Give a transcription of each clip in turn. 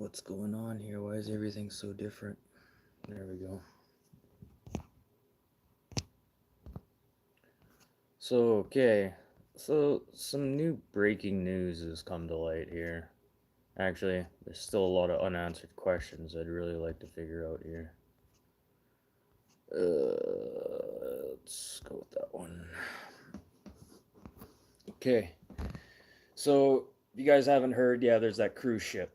What's going on here? Why is everything so different? There we go. Okay. So, some new breaking news has come to light here. Actually, there's still a lot of unanswered questions I'd really like to figure out here. Let's go with that one. Okay. So, if you guys haven't heard, yeah, there's that cruise ship.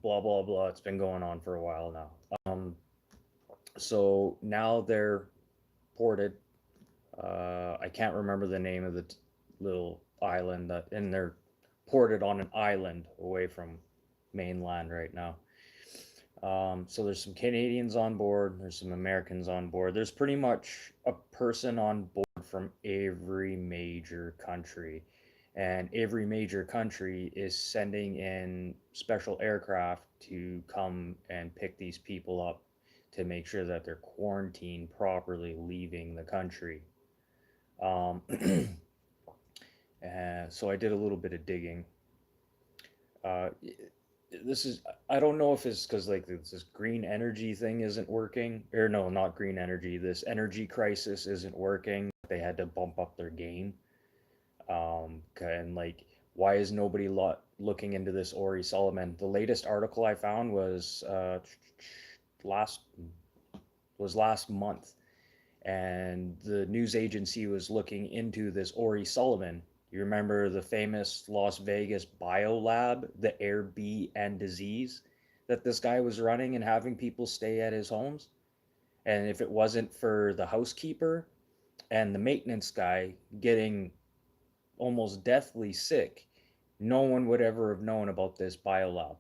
Blah, blah, blah. It's been going on for a while now. So now they're ported. I can't remember the name of the little island that, and they're ported on an island away from mainland right now. So there's some Canadians on board. There's some Americans on board. There's pretty much a person on board from every major country, and every major country is sending in special aircraft to come and pick these people up to make sure that they're quarantined properly leaving the country. Um, so I did a little bit of digging. Uh, this is I don't know if it's because like this green energy thing isn't working, or no, not green energy. This energy crisis isn't working. They had to bump up their game. And like, why is nobody looking into this Ori Solomon? The latest article I found last last month, and the news agency was looking into this Ori Sullivan. You remember the famous Las Vegas biolab, the Airbnb disease that this guy was running and having people stay at his homes? And if it wasn't for the housekeeper and the maintenance guy getting almost deathly sick, no one would ever have known about this biolab.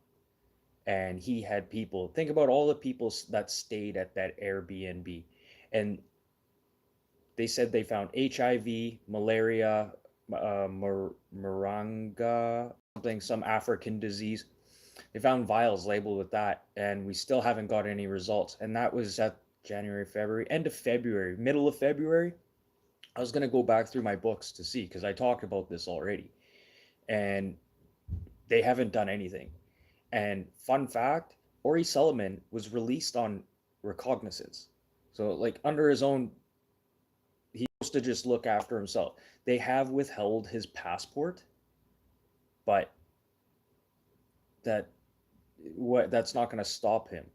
And he had people, think about all the people that stayed at that Airbnb. And they said they found HIV, malaria, maranga, something, some African disease. They found vials labeled with that, and we still haven't got any results. And that was at January, February, end of February, middle of February. I was gonna go back through my books to see because I talked about this already, and they haven't done anything. And fun fact, Ori Sullivan was released on recognizance, so like under his own, he supposed to just look after himself. They have withheld his passport, but that that's not going to stop him.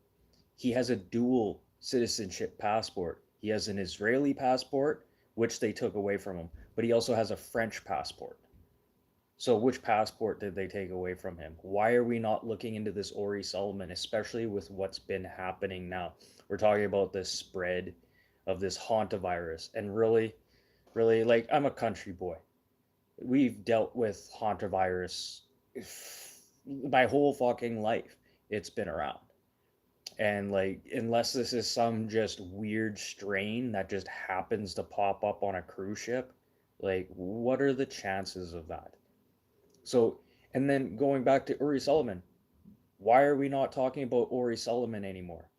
He has a dual citizenship passport. He has an Israeli passport, which they took away from him, but he also has a French passport. So which passport did they take away from him? Why are we not looking into this Ori Solomon, especially with what's been happening now? We're talking about this spread of this hantavirus, and really, like, I'm a country boy. We've dealt with hantavirus my whole fucking life. It's been around. And like, unless this is some just weird strain that just happens to pop up on a cruise ship, like, what are the chances of that? So, and then going back to Uri Solomon, why are we not talking about Uri Solomon anymore?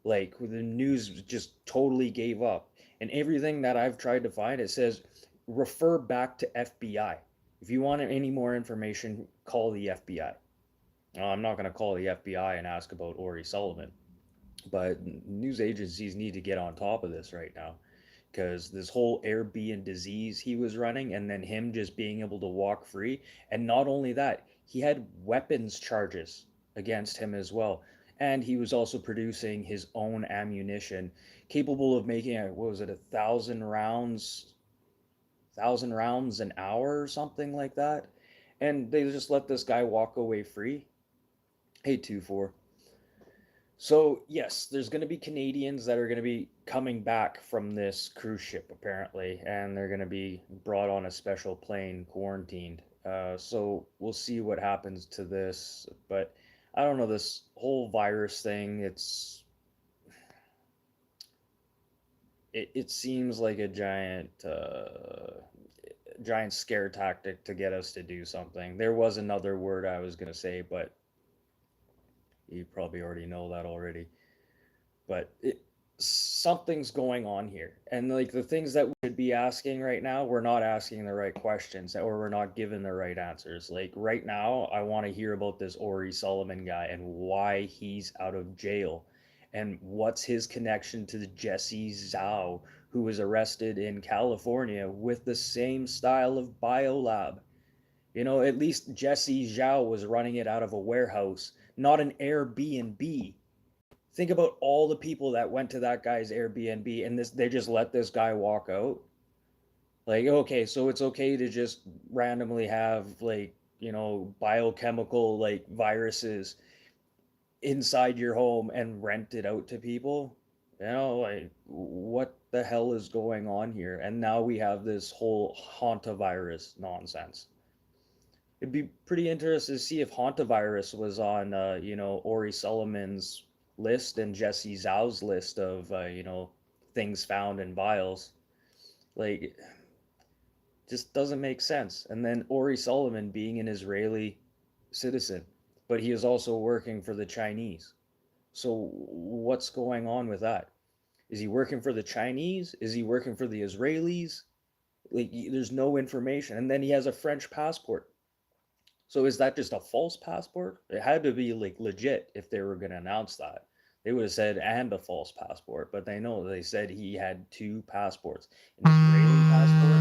Like, the news just totally gave up. And everything that I've tried to find, it says refer back to FBI. If you want any more information, call the FBI. I'm not going to call the FBI and ask about Ori Sullivan, but news agencies need to get on top of this right now, because this whole Airbnb disease he was running, and then him just being able to walk free. And not only that, he had weapons charges against him as well. And he was also producing his own ammunition capable of making, what was it, 1,000 rounds an hour or something like that. And they just let this guy walk away free. Hey, 2-4. So, yes, there's going to be Canadians that are going to be coming back from this cruise ship, apparently, and they're going to be brought on a special plane, quarantined. So, we'll see what happens to this. But I don't know, this whole virus thing, it seems like a giant scare tactic to get us to do something. There was another word I was going to say, but you probably already know that already. But something's going on here. And like the things that we should be asking right now, we're not asking the right questions or we're not given the right answers. Like right now, I want to hear about this Ori Solomon guy and why he's out of jail and what's his connection to the Jesse Zhao, who was arrested in California with the same style of biolab. At least Jesse Zhao was running it out of a warehouse, not an Airbnb. Think about all the people that went to that guy's Airbnb and they just let this guy walk out. Like, okay, so it's okay to just randomly have like, biochemical like viruses inside your home and rent it out to people. Like what the hell is going on here? And now we have this whole hantavirus nonsense. It'd be pretty interesting to see if hantavirus was on, Ori Solomon's list and Jesse Zhao's list of, things found in vials. Like, just doesn't make sense. And then Ori Solomon being an Israeli citizen, but he is also working for the Chinese. So what's going on with that? Is he working for the Chinese? Is he working for the Israelis? Like, there's no information. And then he has a French passport. So is that just a false passport? It had to be like legit if they were going to announce that. They would have said and a false passport, but they said he had two passports. An Israeli passport.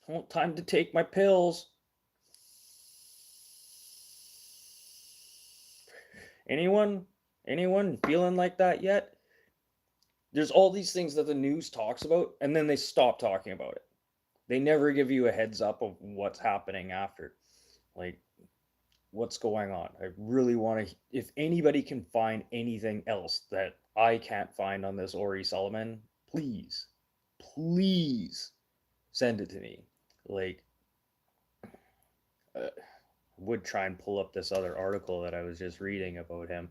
Oh, time to take my pills. Anyone? Anyone feeling like that yet? There's all these things that the news talks about, and then they stop talking about it. They never give you a heads up of what's happening after. Like, what's going on. I really want to, if anybody can find anything else that I can't find on this Ori Solomon, please, please send it to me. Like, would try and pull up this other article that I was just reading about him.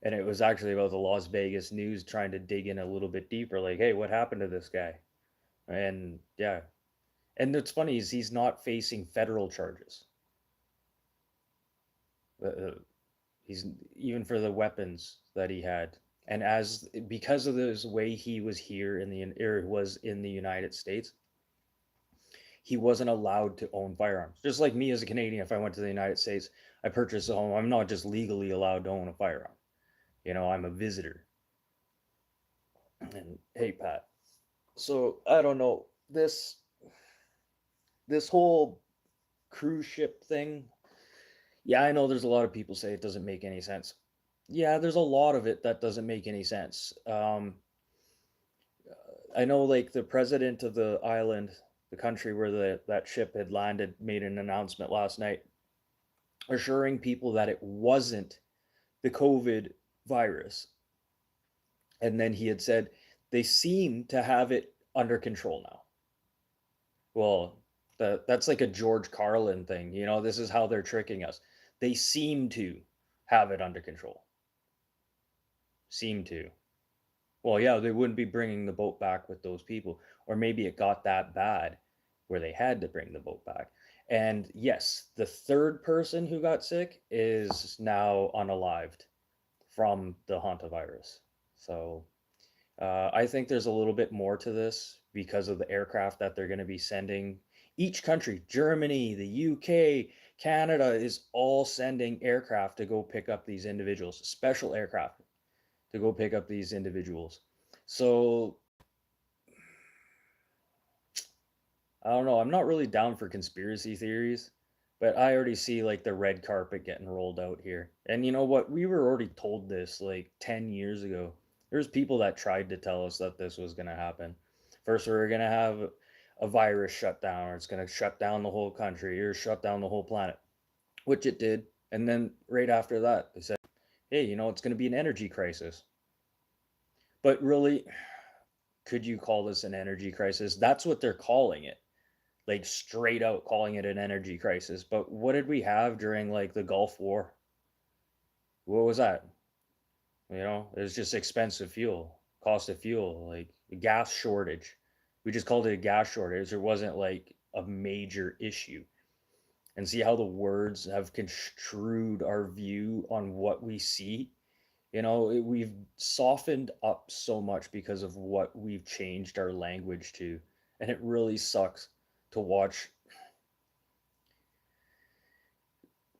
And it was actually about the Las Vegas news trying to dig in a little bit deeper. Like, hey, what happened to this guy? And yeah. And what's funny is he's not facing federal charges. He's even for the weapons that he had, and as because of this way he was here in the or was in the United States, he wasn't allowed to own firearms. Just like me as a Canadian, if I went to the United States, I purchased a home. I'm not just legally allowed to own a firearm. I'm a visitor. And hey, Pat. So I don't know this whole cruise ship thing. Yeah, I know there's a lot of people say it doesn't make any sense. Yeah, there's a lot of it that doesn't make any sense. I know, like the president of the island, the country where that ship had landed, made an announcement last night, assuring people that it wasn't the COVID virus, and then he had said they seem to have it under control now. Well, that's like a George Carlin thing, This is how they're tricking us. They seem to have it under control. Seem to. Well, yeah, they wouldn't be bringing the boat back with those people. Or maybe it got that bad where they had to bring the boat back. And yes, the third person who got sick is now unalived from the hantavirus. So I think there's a little bit more to this because of the aircraft that they're going to be sending. Each country, Germany, the UK, Canada, is all sending aircraft to go pick up these individuals, special aircraft to go pick up these individuals. So I don't know. I'm not really down for conspiracy theories, but I already see like the red carpet getting rolled out here. And you know what? We were already told this like 10 years ago. There's people that tried to tell us that this was going to happen. First, we were going to have a virus shut down, or it's going to shut down the whole country, or shut down the whole planet, which it did. And then right after that, they said, hey, it's going to be an energy crisis. But really, could you call this an energy crisis? That's what they're calling it. Like straight out calling it an energy crisis. But what did we have during like the Gulf War? What was that? It was just expensive fuel, cost of fuel, like a gas shortage. We just called it a gas shortage. It wasn't like a major issue. And see how the words have construed our view on what we see We've softened up so much because of what we've changed our language to. And it really sucks to watch.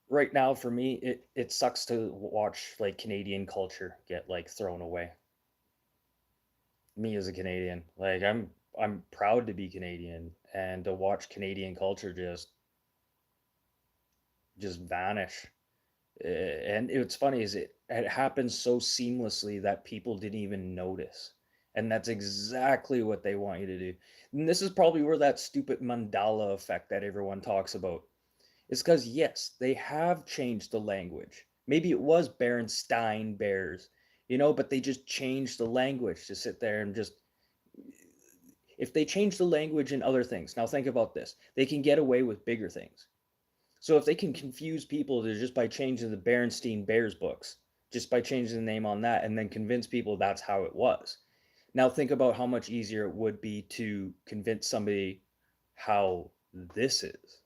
Right now, for me, it sucks to watch like Canadian culture get like thrown away. Me as a Canadian, like I'm proud to be Canadian, and to watch Canadian culture just vanish. And it's funny is it happens so seamlessly that people didn't even notice. And that's exactly what they want you to do. And this is probably where that stupid Mandela effect that everyone talks about. It's because yes, they have changed the language. Maybe it was Berenstein Bears, but they just changed the language to sit there and just, if they change the language in other things. Now think about this. They can get away with bigger things. So if they can confuse people just by changing the Berenstein Bears books, just by changing the name on that, and then convince people that's how it was. Now think about how much easier it would be to convince somebody how this is.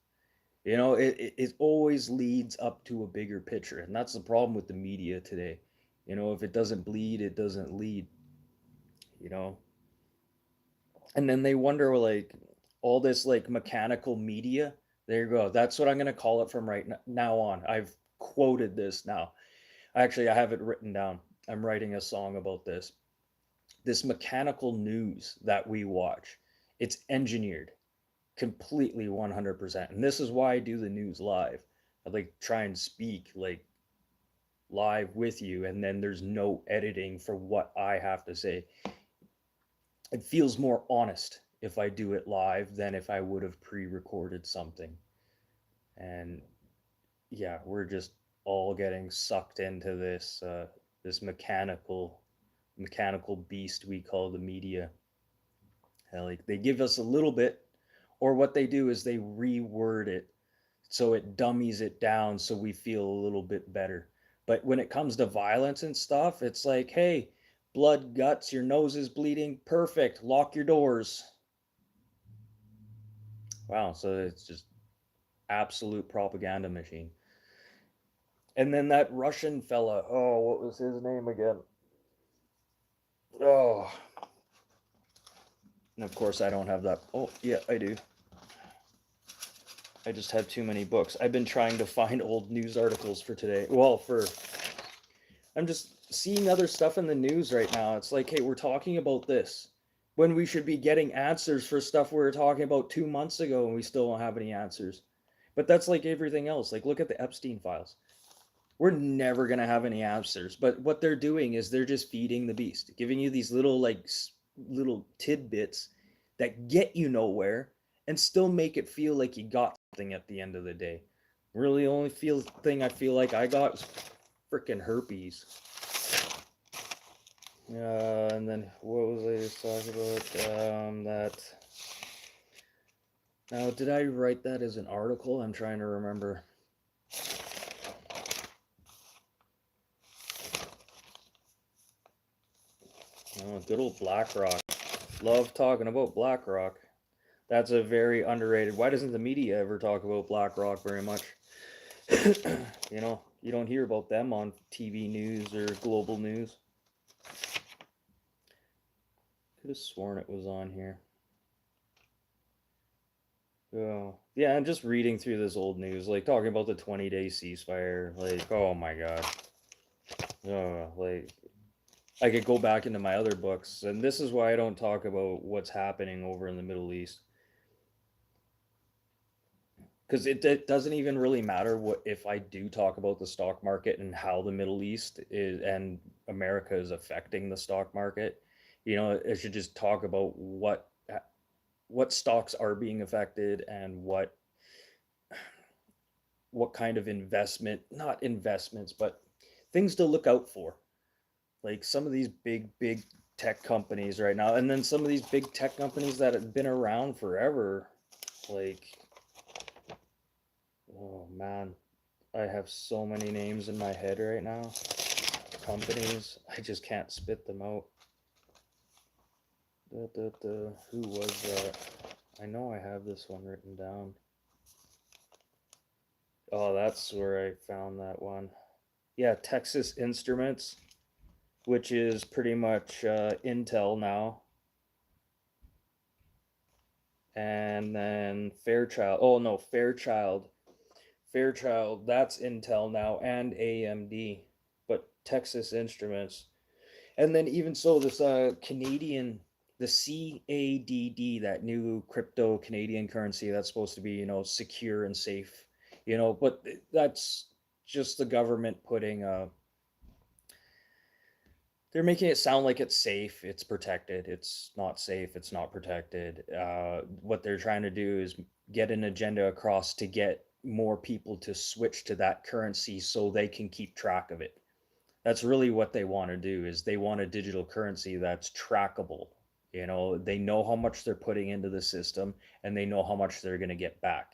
It always leads up to a bigger picture, and that's the problem with the media today. If it doesn't bleed, it doesn't lead. You know, and then they wonder like all this like mechanical media. There you go. That's what I'm going to call it from right now on. I've quoted this now. Actually, I have it written down. I'm writing a song about this mechanical news that we watch. It's engineered completely 100%, and this is why I do the news live. I like try and speak like live with you, and then there's no editing for what I have to say. It feels more honest if I do it live than if I would have pre-recorded something. And yeah, we're just all getting sucked into this mechanical beast we call the media. And like they give us a little bit, or what they do is they reword it so it dummies it down so we feel a little bit better. But when it comes to violence and stuff, it's like, hey, blood, guts, your nose is bleeding, perfect, lock your doors. Wow, so it's just absolute propaganda machine. And then that Russian fella, oh, what was his name again? Oh, and of course I don't have that. Oh, yeah, I do. I just have too many books. I've been trying to find old news articles for today. I'm just seeing other stuff in the news right now. It's like, hey, we're talking about this when we should be getting answers for stuff we were talking about 2 months ago and we still don't have any answers. But that's like everything else. Like, look at the Epstein files. We're never going to have any answers. But what they're doing is they're just feeding the beast, giving you these little tidbits that get you nowhere and still make it feel like you got something at the end of the day. Really, the only thing I feel like I got was freaking herpes. And then what was I just talking about? That. Now, did I write that as an article? I'm trying to remember. Oh, good old BlackRock. Love talking about BlackRock. That's a very underrated. Why doesn't the media ever talk about BlackRock very much? You don't hear about them on TV news or global news. Could have sworn it was on here. Oh, yeah, I'm just reading through this old news, like talking about the 20-day ceasefire. Like, oh my god. Oh, like, I could go back into my other books, and this is why I don't talk about what's happening over in the Middle East. Because it doesn't even really matter what if I do talk about the stock market and how the Middle East is and America is affecting the stock market. I should just talk about what stocks are being affected and what kind of investment, not investments, but things to look out for. Like some of these big tech companies right now, and then some of these big tech companies that have been around forever, like, oh man, I have so many names in my head right now. Companies, I just can't spit them out. Who was that? I know I have this one written down. Oh, that's where I found that one. Yeah, Texas Instruments. which is pretty much Intel now. And then Fairchild. Oh no, Fairchild. Fairchild, that's Intel now and AMD, but Texas Instruments. And then even so, this Canadian, the CADD, that new crypto Canadian currency that's supposed to be, secure and safe, but that's just the government putting they're making it sound like it's safe, it's protected. It's not safe, it's not protected. What they're trying to do is get an agenda across to get more people to switch to that currency so they can keep track of it. That's really what they want to do, is they want a digital currency that's trackable. They know how much they're putting into the system and they know how much they're going to get back.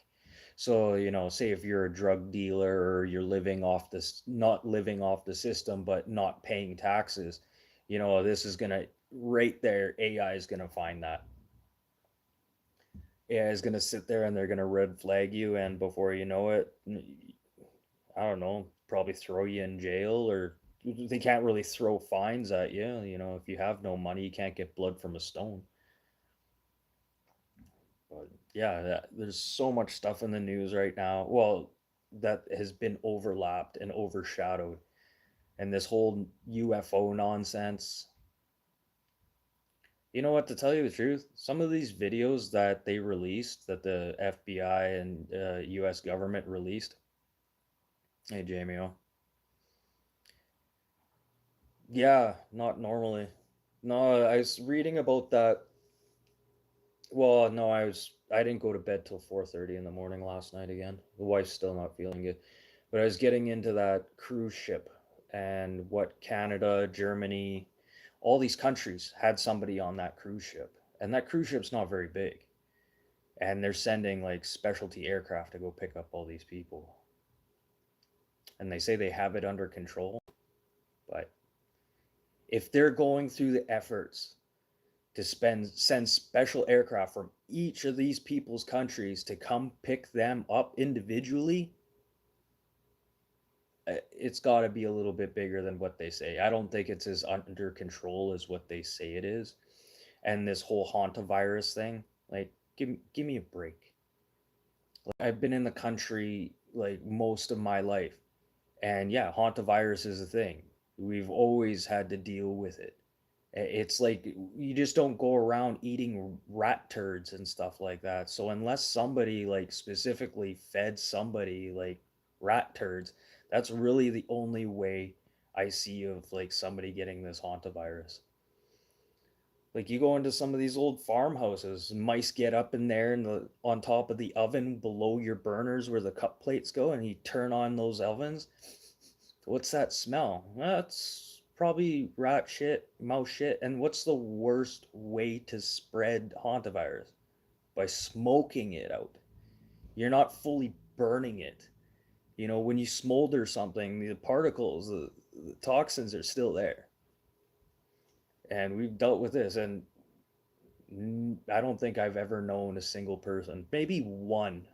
So, say if you're a drug dealer or you're living off this, not living off the system, but not paying taxes, this is going to, right there, AI is going to find that. AI is going to sit there and they're going to red flag you. And before you know it, I don't know, probably throw you in jail, or they can't really throw fines at you. If you have no money, you can't get blood from a stone. But yeah, there's so much stuff in the news right now. Well, that has been overlapped and overshadowed. And this whole UFO nonsense. You know what, to tell you the truth, some of these videos that they released, that the FBI and US government released. Hey, Jamie. Yeah, not normally. No, I was reading about that. Well, no, I didn't go to bed till 4:30 in the morning last night again. The wife's still not feeling good. But I was getting into that cruise ship and what Canada, Germany, all these countries had somebody on that cruise ship. And that cruise ship's not very big. And they're sending like specialty aircraft to go pick up all these people. And they say they have it under control. But if they're going through the efforts to send special aircraft from each of these people's countries to come pick them up individually, it's got to be a little bit bigger than what they say. I don't think it's as under control as what they say it is. And this whole hantavirus thing, like, give me a break. Like, I've been in the country like most of my life, and yeah, hantavirus is a thing. We've always had to deal with it. It's like you just don't go around eating rat turds and stuff like that. So unless somebody like specifically fed somebody like rat turds, that's really the only way I see of like somebody getting this hantavirus. Like you go into some of these old farmhouses, mice get up in there and on top of the oven below your burners where the cup plates go, and you turn on those ovens. What's that smell? That's probably rat shit, mouse shit. And what's the worst way to spread hantavirus? By smoking it out. You're not fully burning it. When you smolder something, the particles, the toxins are still there. And we've dealt with this, and I don't think I've ever known a single person, maybe one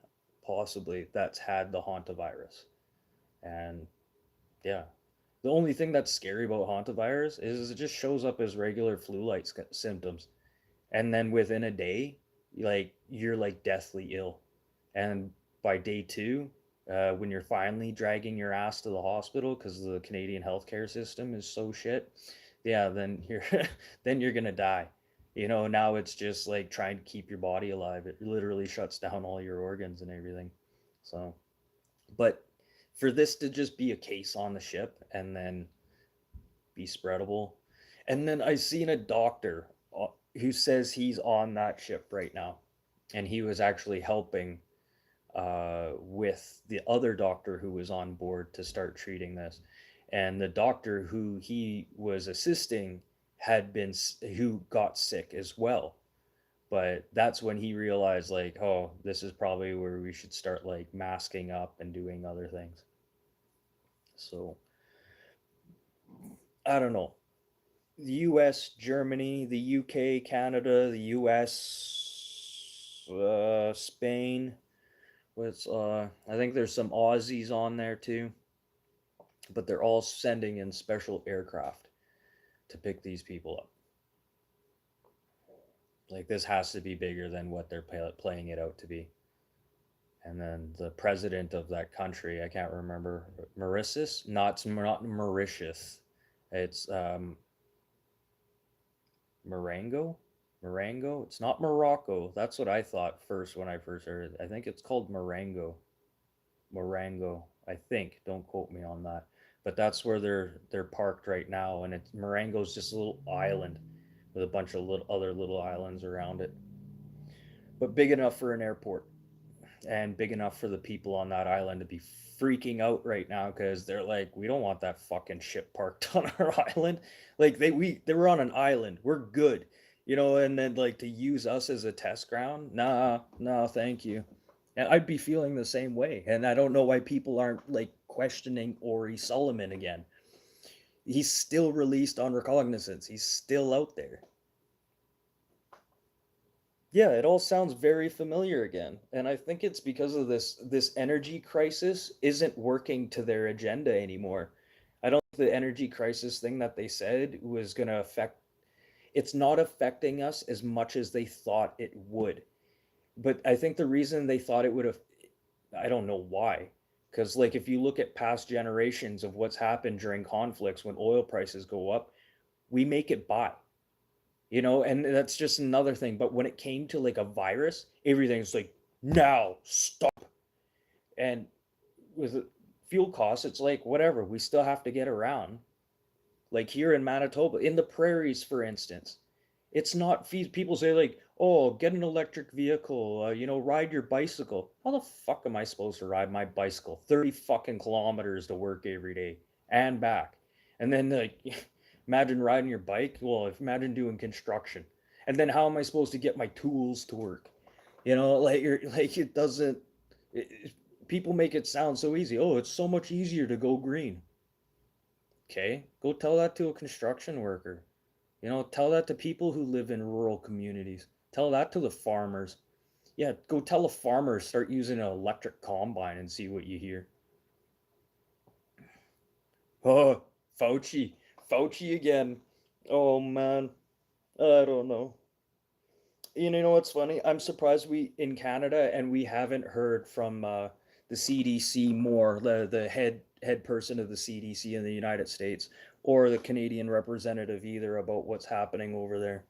possibly, that's had the hantavirus. And yeah, the only thing that's scary about hantavirus is it just shows up as regular flu-like symptoms, and then within a day, like you're like deathly ill, and by day two, when you're finally dragging your ass to the hospital because the Canadian healthcare system is so shit, yeah, then you're then you're gonna die. Now it's just like trying to keep your body alive. It literally shuts down all your organs and everything. So, but for this to just be a case on the ship and then be spreadable. And then I seen a doctor who says he's on that ship right now, and he was actually helping with the other doctor who was on board to start treating this. And the doctor who he was assisting had been who got sick as well. But that's when he realized, like, oh, this is probably where we should start like masking up and doing other things. So I don't know. The US, Germany, the UK, Canada, the US, Spain. I think there's some Aussies on there too, but they're all sending in special aircraft. to pick these people up. Like, this has to be bigger than what they're playing it out to be. And then the president of that country, I can't remember, Mauritius, not Mauritius, it's Marengo, Marengo. It's not Morocco. That's what I thought first when I first heard it. I think it's called Marengo, Marengo. I think. Don't quote me on that. But that's where they're parked right now, and it's Marengo's just a little island with a bunch of other little islands around it, but big enough for an airport and big enough for the people on that island to be freaking out right now because they're like, we don't want that fucking ship parked on our island. Like they were on an island. We're good, and then like to use us as a test ground. Nah, no, thank you. And I'd be feeling the same way. And I don't know why people aren't like questioning Ori Solomon again. He's still released on recognizance. He's still out there. Yeah, it all sounds very familiar again. And I think it's because of this energy crisis isn't working to their agenda anymore. I don't think the energy crisis thing that they said was going to affect it's not affecting us as much as they thought it would. But I think the reason they thought it would have I don't know why. Because like if you look at past generations of what's happened during conflicts when oil prices go up, we make it by. And that's just another thing. But when it came to like a virus, everything's like, now stop. And with fuel costs, it's like, whatever, we still have to get around. Like here in Manitoba, in the prairies, for instance, it's not people say like, oh, get an electric vehicle, ride your bicycle. How the fuck am I supposed to ride my bicycle 30 fucking kilometers to work every day and back? And then like, imagine riding your bike. Well, imagine doing construction. And then how am I supposed to get my tools to work? Like you're like it doesn't. People make it sound so easy. Oh, it's so much easier to go green. Okay, go tell that to a construction worker. Tell that to people who live in rural communities. Tell that to the farmers. Yeah, go tell a farmer start using an electric combine and see what you hear. Oh, Fauci. Fauci again. Oh man. I don't know. You know what's funny? I'm surprised we in Canada and we haven't heard from the CDC more, the head person of the CDC in the United States, or the Canadian representative either about what's happening over there.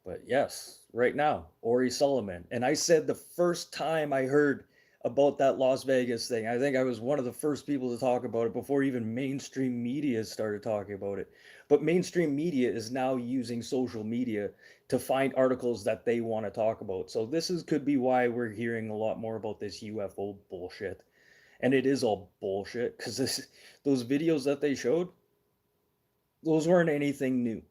But yes, right now, Ori Solomon. And I said the first time I heard about that Las Vegas thing, I think I was one of the first people to talk about it before even mainstream media started talking about it. But mainstream media is now using social media to find articles that they want to talk about. So could be why we're hearing a lot more about this UFO bullshit. And it is all bullshit because those videos that they showed, those weren't anything new.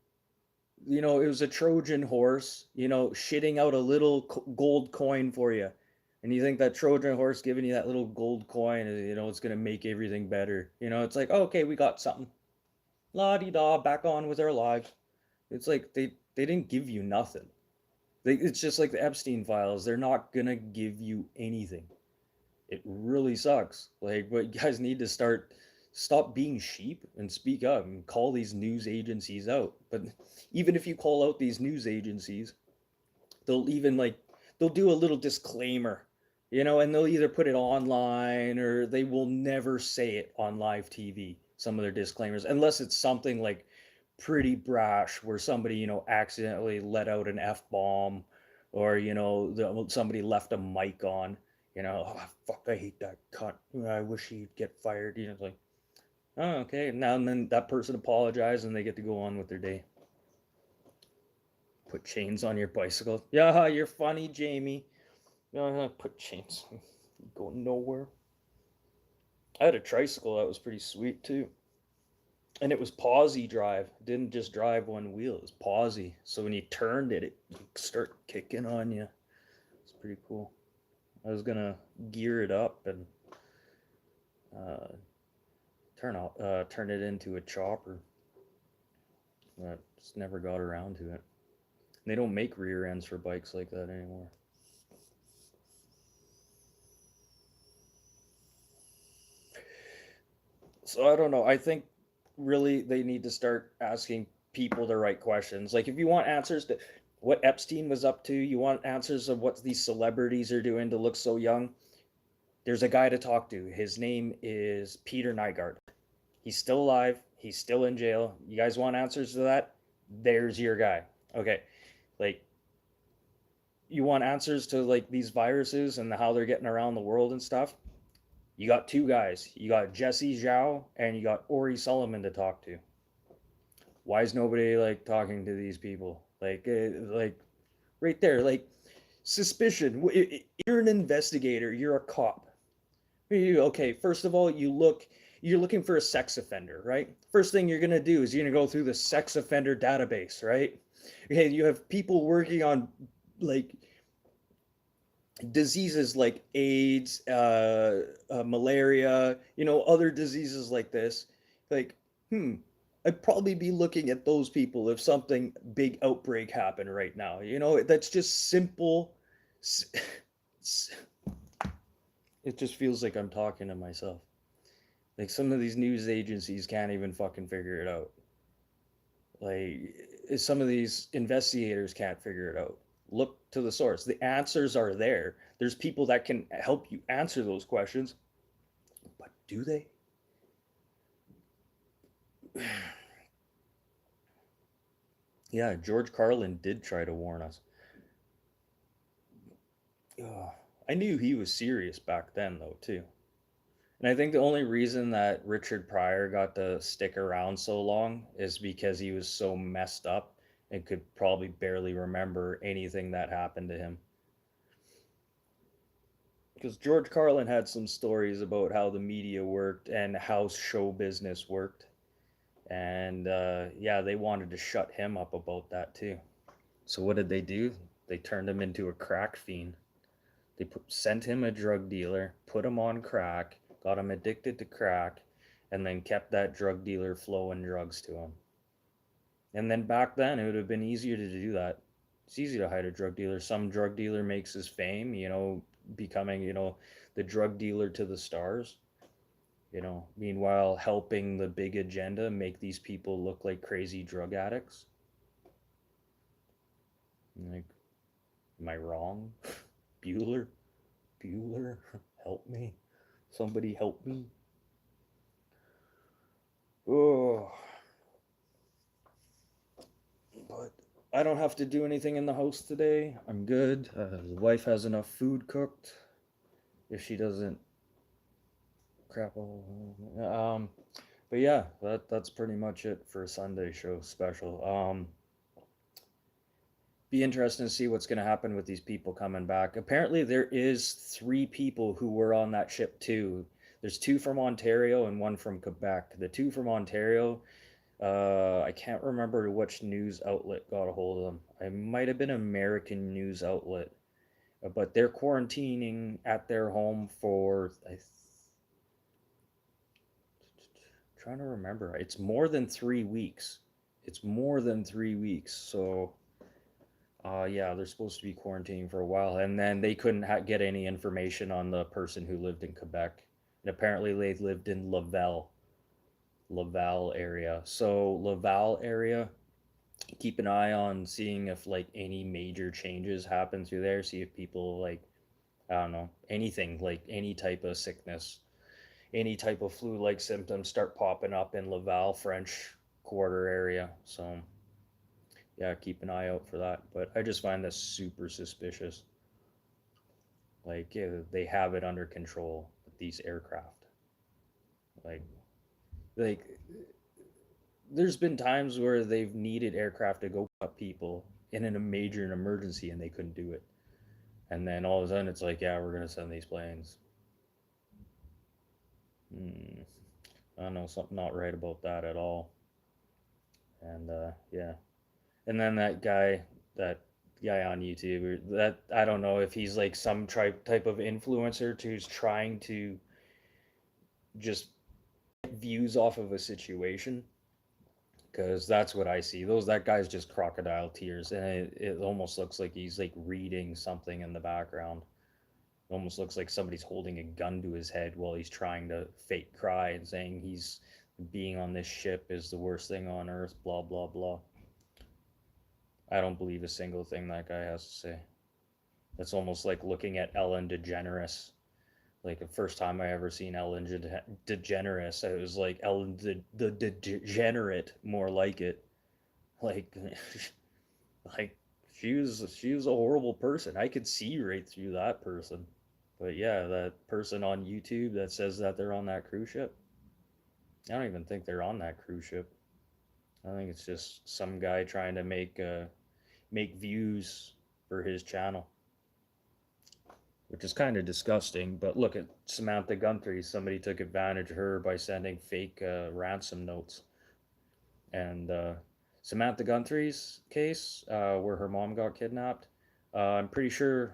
It was a Trojan horse, shitting out a little gold coin for you. And you think that Trojan horse giving you that little gold coin, it's going to make everything better. It's like, oh, okay, we got something. La di da, back on with our lives. It's like they didn't give you nothing. It's just like the Epstein files. They're not going to give you anything. It really sucks. Like, what you guys need to stop being sheep and speak up and call these news agencies out. But even if you call out these news agencies, they'll even like they'll do a little disclaimer, and they'll either put it online or they will never say it on live TV, some of their disclaimers, unless it's something like pretty brash where somebody, accidentally let out an F-bomb, or somebody left a mic on. Oh, fuck, I hate that cunt. I wish he'd get fired. It's like, oh, okay. Now and then that person apologizes and they get to go on with their day. Put chains on your bicycle. Yeah, you're funny, Jamie. Put chains. Go nowhere. I had a tricycle that was pretty sweet too. And it was pausey drive. It didn't just drive one wheel. It was pausey. So when you turned it, it would start kicking on you. It's pretty cool. I was gonna gear it up and uh, turn it into a chopper. But just never got around to it. They don't make rear ends for bikes like that anymore. So I don't know. I think really they need to start asking people the right questions. Like if you want answers to what Epstein was up to, you want answers of what these celebrities are doing to look so young, there's a guy to talk to. His name is Peter Nygard. He's still alive. He's still in jail. You guys want answers to that? There's your guy. Okay. Like you want answers to like these viruses and how they're getting around the world and stuff? You got two guys. You got Jesse Zhao and you got Ori Solomon to talk to. Why is nobody like talking to these people? Like right there, like suspicion. You're an investigator. You're a cop. Okay, first of all, you're looking for a sex offender, right? First thing you're gonna do is you're gonna go through the sex offender database, right? Okay, you have people working on like diseases like AIDS, malaria, other diseases like this. Like, hmm, I'd probably be looking at those people if something big outbreak happened right now. That's just simple. It just feels like I'm talking to myself. Like some of these news agencies can't even fucking figure it out. Like some of these investigators can't figure it out. Look to the source. The answers are there. There's people that can help you answer those questions. But do they? Yeah, George Carlin did try to warn us. Ugh. I knew he was serious back then, though, too. And I think the only reason that Richard Pryor got to stick around so long is because he was so messed up and could probably barely remember anything that happened to him. Because George Carlin had some stories about how the media worked and how show business worked. And yeah, they wanted to shut him up about that too. So what did they do? They turned him into a crack fiend. Sent him a drug dealer, put him on crack, got him addicted to crack, and then kept that drug dealer flowing drugs to him. And then back then, it would have been easier to do that. It's easy to hide a drug dealer. Some drug dealer makes his fame, becoming, the drug dealer to the stars. Meanwhile, helping the big agenda make these people look like crazy drug addicts. Like, am I wrong? Bueller? Bueller? Help me. Somebody help me. Oh, but I don't have to do anything in the house today. I'm good. The wife has enough food cooked. If she doesn't crap all. But yeah, that's pretty much it for Sunday show special. Be interesting to see what's going to happen with these people coming back. Apparently, there is 3 people who were on that ship too. There's 2 from Ontario and 1 from Quebec. The 2 from Ontario, I can't remember which news outlet got a hold of them. It might have been an American news outlet, but they're quarantining at their home for trying to remember. It's more than 3 weeks. It's more than 3 weeks. So yeah, they're supposed to be quarantining for a while, and then they couldn't get any information on the person who lived in Quebec, and apparently they lived in Laval area. So Laval area, keep an eye on seeing if like any major changes happen through there. See if people like I don't know anything like any type of sickness, any type of flu-like symptoms start popping up in Laval French Quarter area. So yeah, keep an eye out for that. But I just find this super suspicious. Like yeah, they have it under control with these aircraft. Like like there's been times where they've needed aircraft to go up people in a major emergency and they couldn't do it. And then all of a sudden it's like, yeah, we're gonna send these planes. Hmm. I don't know, something not right about that at all. And yeah. And then that guy on YouTube, that I don't know if he's like some type of influencer who's trying to just get views off of a situation, because that's what I see. That guy's just crocodile tears, and it almost looks like he's like reading something in the background. It almost looks like somebody's holding a gun to his head while he's trying to fake cry and saying he's being on this ship is the worst thing on earth, blah, blah, blah. I don't believe a single thing that guy has to say. That's almost like looking at Ellen DeGeneres. Like the first time I ever seen Ellen DeGeneres, it was like Ellen the Degenerate, more like it. Like, like she was a horrible person. I could see right through that person. But yeah, that person on YouTube that says that they're on that cruise ship, I don't even think they're on that cruise ship. I think it's just some guy trying to make views for his channel, which is kind of disgusting. But look at Samantha Guthrie. Somebody took advantage of her by sending fake ransom notes. And Samantha Guthrie's case, where her mom got kidnapped, I'm pretty sure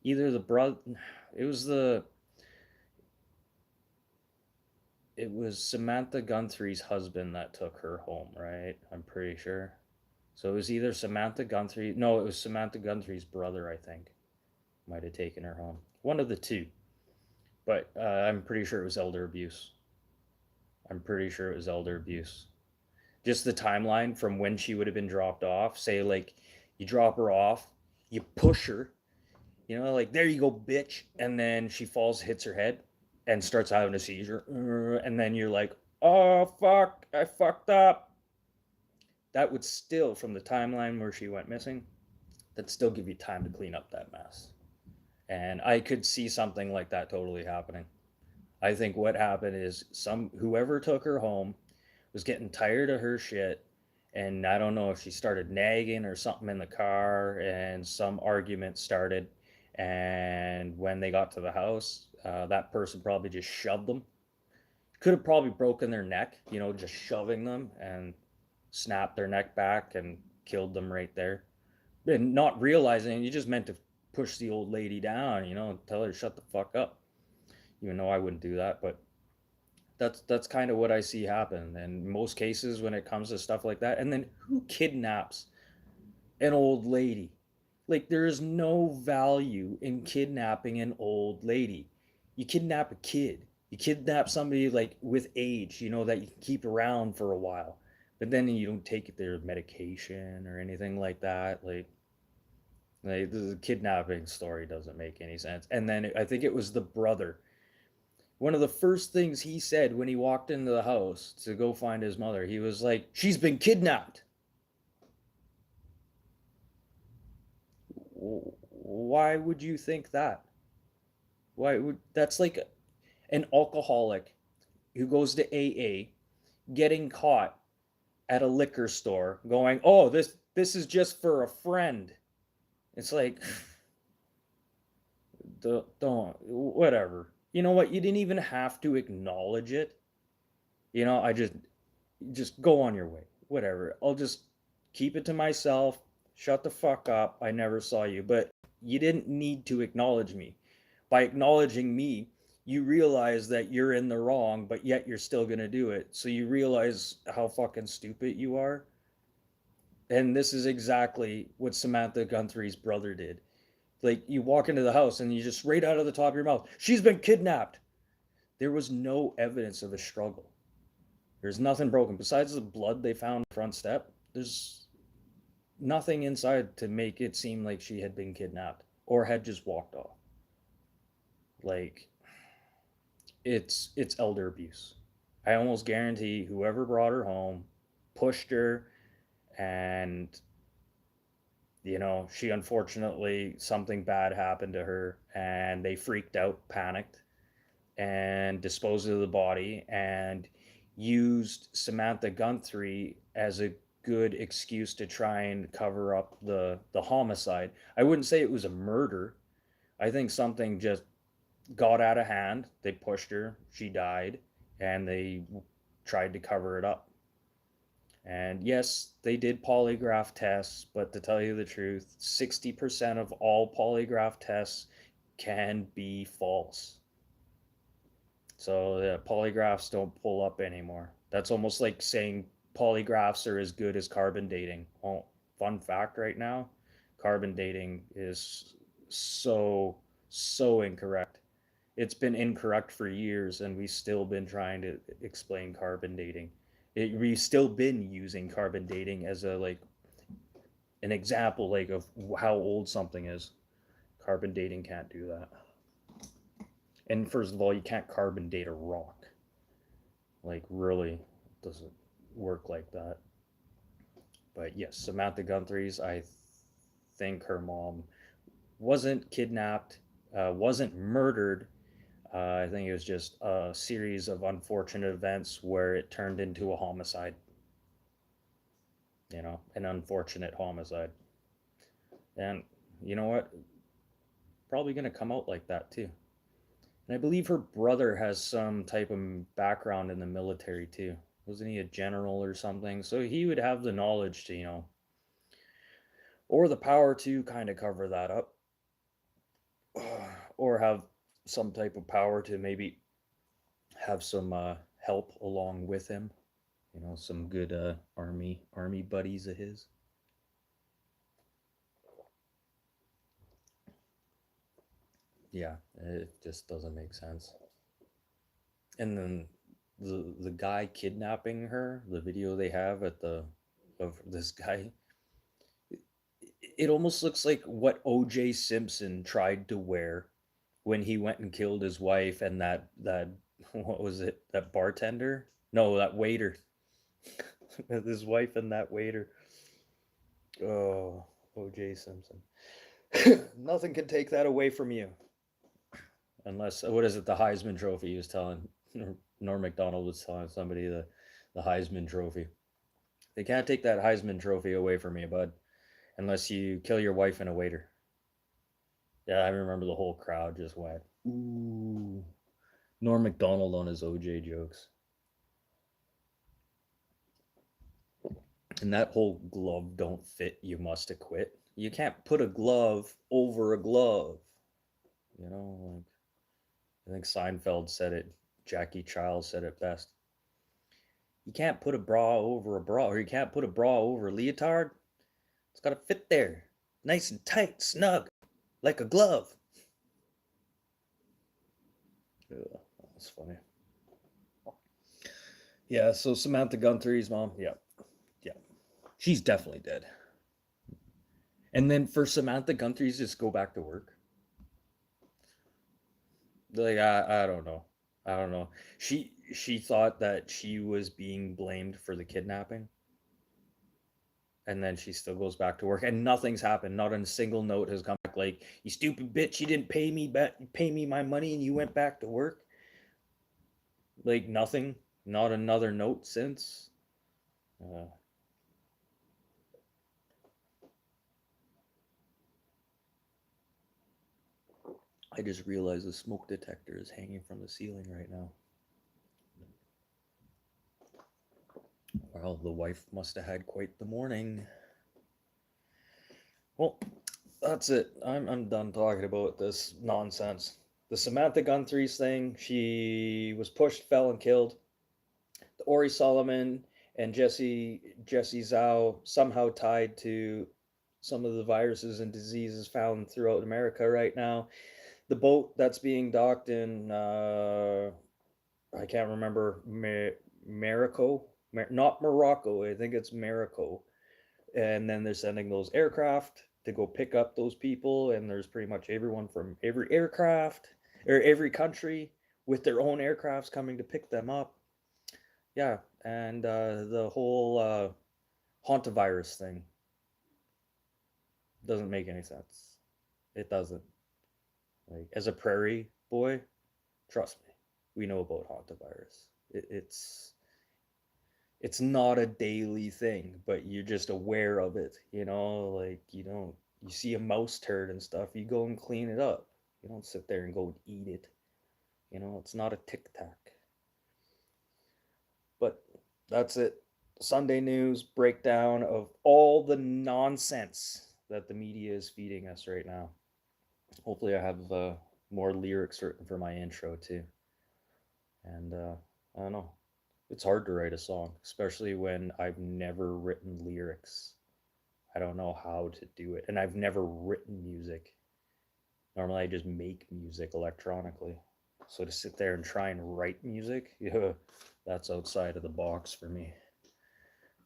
either the brother, it was the, it was Samantha Guthrie's husband that took her home, right? I'm pretty sure. So it was either Samantha Guthrie, no, it was Samantha Guthrie's brother, I think, might have taken her home. One of the two. But I'm pretty sure it was elder abuse. I'm pretty sure it was elder abuse. Just the timeline from when she would have been dropped off. Say, like, you drop her off, you push her, like, there you go, bitch. And then she falls, hits her head, and starts having a seizure. And then you're like, oh, fuck, I fucked up. That would still, from the timeline where she went missing, that'd still give you time to clean up that mess. And I could see something like that totally happening. I think what happened is whoever took her home was getting tired of her shit, and I don't know if she started nagging or something in the car, and some argument started. And when they got to the house, that person probably just shoved them. Could have probably broken their neck, just shoving them, and snapped their neck back and killed them right there. And not realizing you just meant to push the old lady down, tell her to shut the fuck up. Even though I wouldn't do that, but that's kind of what I see happen in most cases when it comes to stuff like that. And then who kidnaps an old lady? Like, there is no value in kidnapping an old lady. You kidnap a kid. You kidnap somebody like with age, that you can keep around for a while. But then you don't take their medication or anything like that. Like the kidnapping story doesn't make any sense. And then I think it was the brother. One of the first things he said when he walked into the house to go find his mother, he was like, she's been kidnapped. Why would you think that? That's like an alcoholic who goes to AA getting caught at a liquor store going, "Oh, this is just for a friend." It's like, don't, whatever. You know what? You didn't even have to acknowledge it. I just go on your way. Whatever. I'll just keep it to myself. Shut the fuck up. I never saw you. But you didn't need to acknowledge me. By acknowledging me, you realize that you're in the wrong, but yet you're still going to do it. So you realize how fucking stupid you are. And this is exactly what Samantha Guthrie's brother did. Like, you walk into the house and you just, right out of the top of your mouth, she's been kidnapped. There was no evidence of a struggle. There's nothing broken. Besides the blood they found on the front step, there's nothing inside to make it seem like she had been kidnapped or had just walked off. Like, it's elder abuse. I almost guarantee whoever brought her home pushed her, and she unfortunately, something bad happened to her, and they freaked out, panicked, and disposed of the body, and used Samantha Guthrie as a good excuse to try and cover up the homicide. I wouldn't say it was a murder. I think something just got out of hand. They pushed her, she died, and they tried to cover it up. And yes, they did polygraph tests, but to tell you the truth, 60% of all polygraph tests can be false. So the polygraphs don't pull up anymore. That's almost like saying polygraphs are as good as carbon dating. Well, fun fact right now, carbon dating is so incorrect. It's been incorrect for years, and we've still been trying to explain carbon dating. We've still been using carbon dating as a like an example like of how old something is. Carbon dating can't do that. And first of all, you can't carbon date a rock. Like really, it doesn't work like that. But yes, Samantha Guthrie's. I think her mom wasn't kidnapped, wasn't murdered. I think it was just a series of unfortunate events where it turned into a homicide. An unfortunate homicide. And you know what? Probably going to come out like that too. And I believe her brother has some type of background in the military too. Wasn't he a general or something? So he would have the knowledge to, or the power to kind of cover that up, or have some type of power to maybe have some help along with him. Some good army buddies of his. Yeah, it just doesn't make sense. And then the guy kidnapping her, the video they have at the of this guy, it almost looks like what OJ Simpson tried to wear when he went and killed his wife and that what was it? That bartender? No, that waiter. His wife and that waiter. Oh, OJ Simpson. Nothing can take that away from you. Unless what is it? The Heisman Trophy. He was telling Norm Macdonald was telling somebody the Heisman Trophy. They can't take that Heisman Trophy away from you, bud, unless you kill your wife and a waiter. Yeah, I remember the whole crowd just went, ooh. Norm Macdonald on his OJ jokes. And that whole glove don't fit, you must acquit. You can't put a glove over a glove. Like I think Seinfeld said it. Jackie Chiles said it best. You can't put a bra over a bra, or you can't put a bra over a leotard. It's got to fit there, nice and tight, snug, like a glove. Ugh, that's funny. Yeah, so Samantha Guthrie's mom, yeah, yeah, she's definitely dead. And then for Samantha Guthrie's just go back to work. Like I don't know. I don't know. She thought that she was being blamed for the kidnapping, and then she still goes back to work, and nothing's happened. Not a single note has come back. Like, you stupid bitch, you didn't pay me my money, and you went back to work. Like nothing. Not another note since. Uh, I just realized the smoke detector is hanging from the ceiling right now. Well, the wife must have had quite the morning. Well, that's it. I'm done talking about this nonsense. The Samantha Guthrie's thing, she was pushed, fell, and killed. The Ori Solomon and Jesse Zhao somehow tied to some of the viruses and diseases found throughout America right now. The boat that's being docked in I can't remember Morocco, not Morocco. I think it's Morocco. And then they're sending those aircraft to go pick up those people, and there's pretty much everyone from every aircraft or every country with their own aircrafts coming to pick them up. Yeah, and the whole hantavirus thing doesn't make any sense. It doesn't. Like, as a prairie boy, trust me, we know about hantavirus. It's not a daily thing, but you're just aware of it. Like, you see a mouse turd and stuff, you go and clean it up. You don't sit there and go and eat it. It's not a tic tac. But that's it. Sunday news breakdown of all the nonsense that the media is feeding us right now. Hopefully, I have more lyrics written for my intro too. And I don't know. It's hard to write a song, especially when I've never written lyrics. I don't know how to do it. And I've never written music. Normally, I just make music electronically. So to sit there and try and write music, yeah, that's outside of the box for me.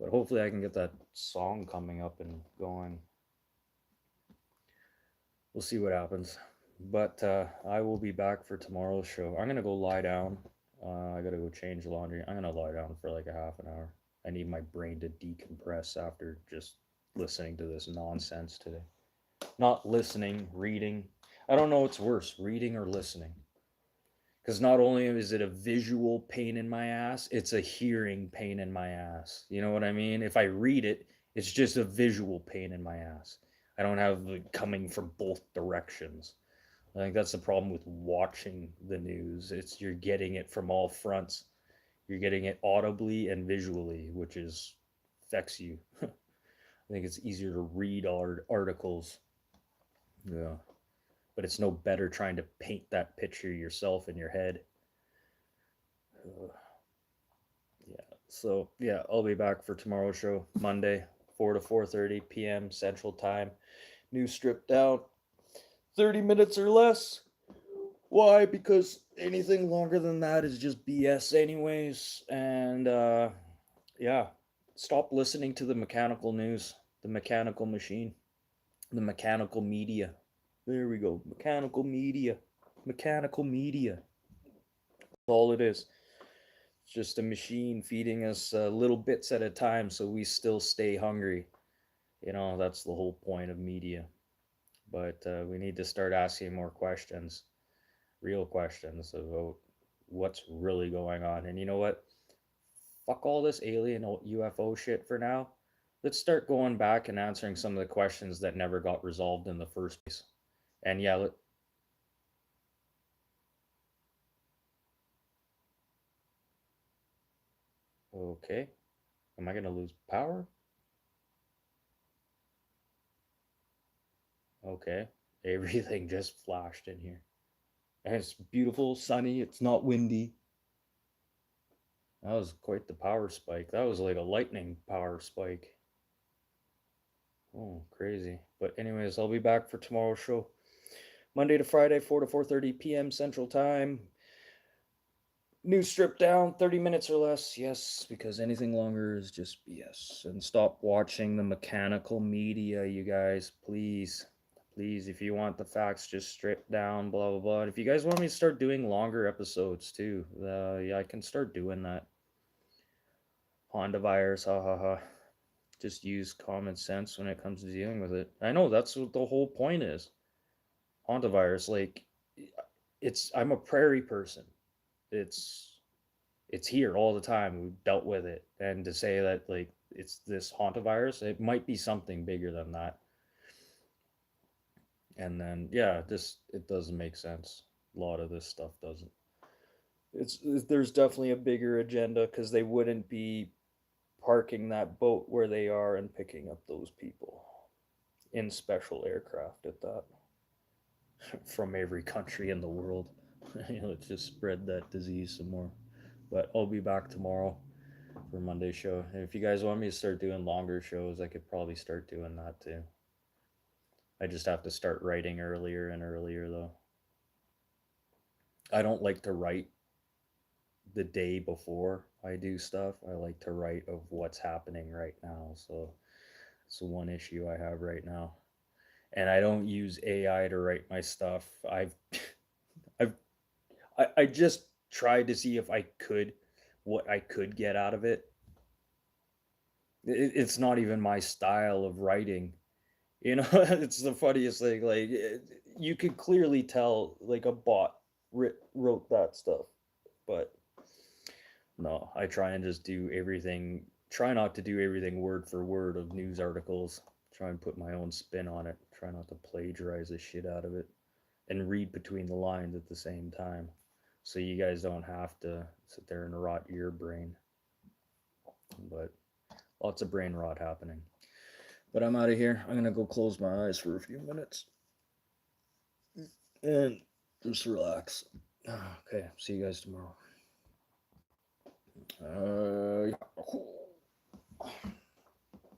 But hopefully I can get that song coming up and going. We'll see what happens. But I will be back for tomorrow's show. I'm gonna go lie down. I gotta go change laundry. I'm gonna lie down for like a half an hour. I need my brain to decompress after just listening to this nonsense today. Not listening, reading. I don't know what's worse, reading or listening. Because not only is it a visual pain in my ass, it's a hearing pain in my ass. You know what I mean? If I read it, it's just a visual pain in my ass. I don't have it coming from both directions. I think that's the problem with watching the news. It's you're getting it from all fronts. You're getting it audibly and visually, which is affects you. I think it's easier to read articles. Yeah. But it's no better trying to paint that picture yourself in your head. Yeah. So yeah, I'll be back for tomorrow's show, Monday, 4 to 4:30 p.m. Central Time. New stripped down, 30 minutes or less. Why? Because anything longer than that is just BS, anyways. And yeah, stop listening to the mechanical news, the mechanical machine, the mechanical media. There we go, mechanical media, mechanical media. That's all it is. It's just a machine feeding us little bits at a time, so we still stay hungry. You know, that's the whole point of media. But we need to start asking more questions, real questions about what's really going on. And you know what? Fuck all this alien UFO shit for now. Let's start going back and answering some of the questions that never got resolved in the first place. And yeah, okay. Am I going to lose power? Okay. Everything just flashed in here. And it's beautiful, sunny, it's not windy. That was quite the power spike. That was like a lightning power spike. Oh, crazy. But anyways, I'll be back for tomorrow's show. Monday to Friday, 4 to 4:30 p.m. Central Time. New strip down, 30 minutes or less. Yes, because anything longer is just BS. And stop watching the mechanical media, you guys. Please. Please, if you want the facts, just strip down, blah, blah, blah. And if you guys want me to start doing longer episodes too, yeah, I can start doing that. Honda virus, ha ha ha. Just use common sense when it comes to dealing with it. I know that's what the whole point is. Hantavirus, like I'm a prairie person. It's it's here all the time. We've dealt with it. And to say that like it's this hantavirus, it might be something bigger than that. And then yeah, just it doesn't make sense. A lot of this stuff doesn't. It's there's definitely a bigger agenda because they wouldn't be parking that boat where they are and picking up those people in special aircraft at that from every country in the world. Let's just spread that disease some more. But I'll be back tomorrow for Monday's show. And if you guys want me to start doing longer shows, I could probably start doing that too. I just have to start writing earlier and earlier though. I don't like to write the day before I do stuff. I like to write of what's happening right now. So it's the one issue I have right now. And I don't use AI to write my stuff. I've I just tried to see if I could what I could get out of it. It's not even my style of writing. You know, it's the funniest thing. Like you could clearly tell like a bot wrote that stuff, but no, I try and just do everything. Try not to do everything word for word of news articles. Try and put my own spin on it. Try not to plagiarize the shit out of it, and read between the lines at the same time, so you guys don't have to sit there and rot your brain. But lots of brain rot happening. But I'm out of here. I'm gonna go close my eyes for a few minutes and just relax. Okay, see you guys tomorrow. Yeah.